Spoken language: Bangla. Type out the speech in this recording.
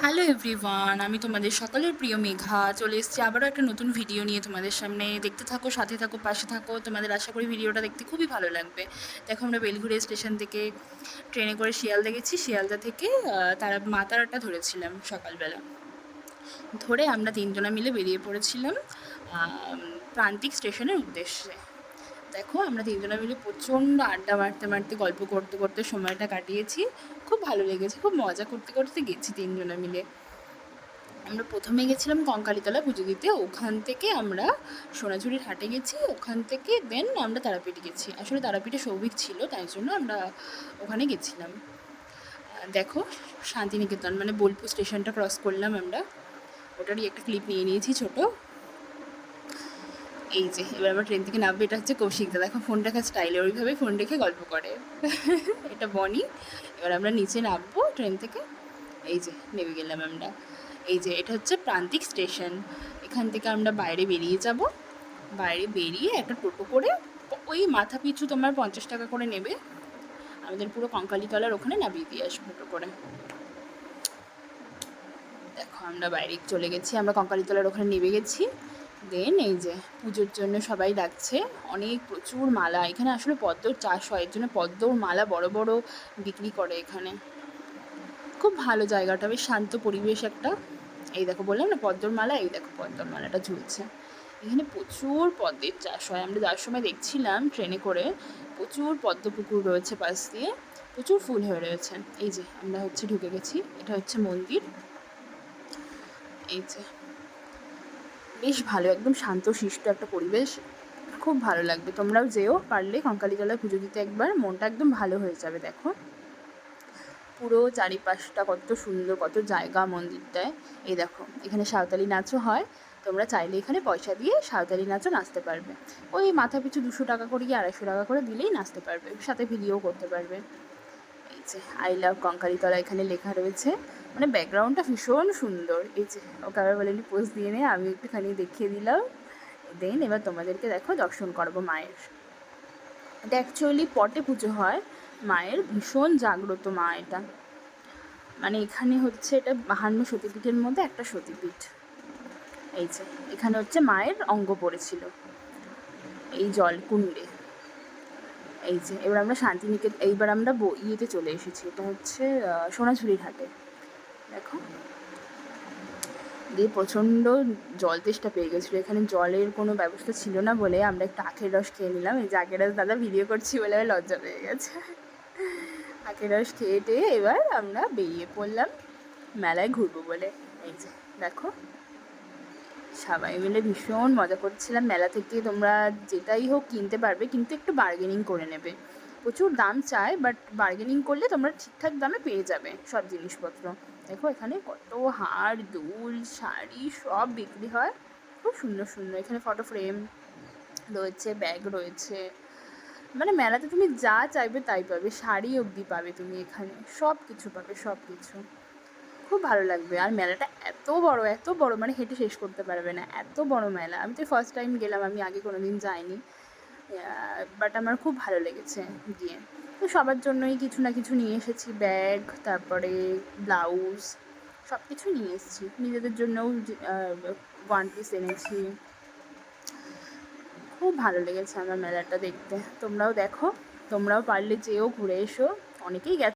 হ্যালো এভরিওয়ান, আমি তোমাদের সকলের প্রিয় মেঘা চলে এসেছি আবারও একটা নতুন ভিডিও নিয়ে তোমাদের সামনে। দেখতে থাকো, সাথে থাকো, পাশে থাকো। তোমাদের আশা করি ভিডিওটা দেখতে খুবই ভালো লাগবে। দেখো, আমরা বেলঘুরে স্টেশন থেকে ট্রেনে করে শিয়ালদা গেছি। শিয়ালদা থেকে মা তারাটা ধরেছিলাম সকালবেলা। ধরে আমরা তিনজনা মিলে বেরিয়ে পড়েছিলাম প্রান্তিক স্টেশনের উদ্দেশ্যে। দেখো, আমরা তিনজনা মিলে প্রচণ্ড আড্ডা মারতে মারতে, গল্প করতে করতে সময়টা কাটিয়েছি। খুব ভালো লেগেছে, খুব মজা করতে করতে গেছি তিনজনা মিলে। আমরা প্রথমে গেছিলাম কঙ্কালীতলা পুজো দিতে। ওখান থেকে আমরা সোনাঝুরির হাটে গেছি। ওখান থেকে দেন আমরা তারাপীঠ গেছি। আসলে তারাপীঠে সৌভিক ছিল, তাই জন্য আমরা ওখানে গেছিলাম। দেখো, শান্তিনিকেতন মানে বোলপুর স্টেশনটা ক্রস করলাম আমরা। ওটারই একটা ক্লিপ নিয়ে নিয়েছি ছোট। এই যে এবার আমরা ট্রেন থেকে নামবে। এটা হচ্ছে কৌশিকদা। দেখো, ফোন রাখার স্টাইলে ওইভাবে ফোন রেখে গল্প করে। এটা বনি। এবার আমরা নিচে নামবো ট্রেন থেকে। এই যে নেমে গেলাম আমরা। এই যে এটা হচ্ছে প্রান্তিক স্টেশন। এখান থেকে আমরা বাইরে বেরিয়ে যাব। বাইরে বেরিয়ে একটা টোটো করে, ওই মাথা পিছু তোমার 50 টাকা করে নেবে, আমাদের পুরো কঙ্কালীতলার ওখানে নামিয়ে দিয়ে আসবো টোটো করে। দেখো, আমরা বাইরে চলে গেছি। আমরা কঙ্কালীতলার ওখানে নেমে গেছি। দেন এই যে পুজোর জন্য সবাই ডাকছে। অনেক প্রচুর মালা। এখানে আসলে পদ্মর চাষ হয়, এর জন্য পদ্মর মালা বড় বড় বিক্রি করে এখানে। খুব ভালো জায়গাটা, বেশ শান্ত পরিবেশ একটা। এই দেখো, বললাম না পদ্মর মালা। এই দেখো, পদ্মর মালাটা ঝুলছে। এখানে প্রচুর পদ্মের চাষ হয়। আমরা যাওয়ার সময় দেখছিলাম ট্রেনে করে, প্রচুর পদ্ম পুকুর রয়েছে পাশ দিয়ে, প্রচুর ফুল হয়ে রয়েছে। এই যে আমরা ঢুকে গেছি। এটা হচ্ছে মন্দির। এই যে বেশ ভালো, একদম শান্ত শিষ্ট একটা পরিবেশ। খুব ভালো লাগবে। তোমরাও যেও পারলে কঙ্কালীতলায় পুজো দিতে একবার, মনটা একদম ভালো হয়ে যাবে। দেখো পুরো চারিপাশটা কত সুন্দর, কত জায়গা মন্দিরটায়। এই দেখো, এখানে সাঁওতালি নাচও হয়। তোমরা চাইলে এখানে পয়সা দিয়ে সাঁওতালি নাচও নাচতে পারবে। ওই মাথা পিছু 200 টাকা করে কি 250 টাকা করে দিলেই নাচতে পারবে, সাথে ভিডিও করতে পারবে। এই যে আই লাভ কঙ্কালীতলা এখানে লেখা রয়েছে। মানে ব্যাকগ্রাউন্ডটা ভীষণ সুন্দর। এই যে ওকে আবার বলেনি পোজ দিয়ে নে, আমি একটুখানি দেখিয়ে দিলাম। দেন এবার তোমাদেরকে দেখো দর্শন করবো মায়ের। এটা অ্যাকচুয়ালি পটে পুজো হয় মায়ের, ভীষণ জাগ্রত মা এটা। মানে এখানে হচ্ছে এটা 52 সতীপীঠের মধ্যে একটা সতীপীঠ। এই যে এখানে হচ্ছে মায়ের অঙ্গ পড়েছিল এই জলকুণ্ডে। এই যে এবার আমরা এইবার আমরা ইয়েতে চলে এসেছি। এটা হচ্ছে সোনাঝুরির হাটে। দেখো, দিয়ে প্রচণ্ড জল তেষ্টা পেয়ে গেছিলো। এখানে জলের কোনো ব্যবস্থা ছিল না বলে আমরা একটু আখের রস খেয়ে নিলাম। এই যে আখের রস দাদা ভিডিও করছি বলে আমার লজ্জা পেয়ে গেছে। আখের রস খেয়ে টেয়ে এবার আমরা বেরিয়ে পড়লাম মেলায় ঘুরবো বলে। এই যে দেখো, সবাই মিলে ভীষণ মজা করছিলাম। মেলা থেকে তোমরা যেটাই হোক কিনতে পারবে, কিন্তু একটু বার্গেনিং করে নেবে। প্রচুর দাম চায়, বাট বার্গেনিং করলে তোমরা ঠিকঠাক দামে পেয়ে যাবে সব জিনিসপত্র। দেখো এখানে কত হার, দুল, শাড়ি সব বিক্রি হয়। খুব সুন্দর সুন্দর। এখানে ফটো ফ্রেম রয়েছে, ব্যাগ রয়েছে। মানে মেলাতে তুমি যা চাইবে তাই পাবে, শাড়ি অবধি পাবে তুমি এখানে, সব কিছু পাবে, সব কিছু। খুব ভালো লাগবে। আর মেলাটা এত বড়, এত বড়, মানে হেঁটে শেষ করতে পারবে না, এত বড় মেলা। আমি তো ফার্স্ট টাইম গেলাম, আমি আগে কোনো দিন যাইনি, বাট আমার খুব ভালো লেগেছে গিয়ে। তো সবার জন্যই কিছু না কিছু নিয়ে এসেছি, ব্যাগ, তারপরে ব্লাউজ, সব কিছু নিয়ে এসেছি। নিজেদের জন্যও 1 পিস এনেছি। খুব ভালো লেগেছে আমার মেলাটা দেখতে। তোমরাও দেখো, তোমরাও পারলে যেও ঘুরে এসো। অনেকেই গেছে।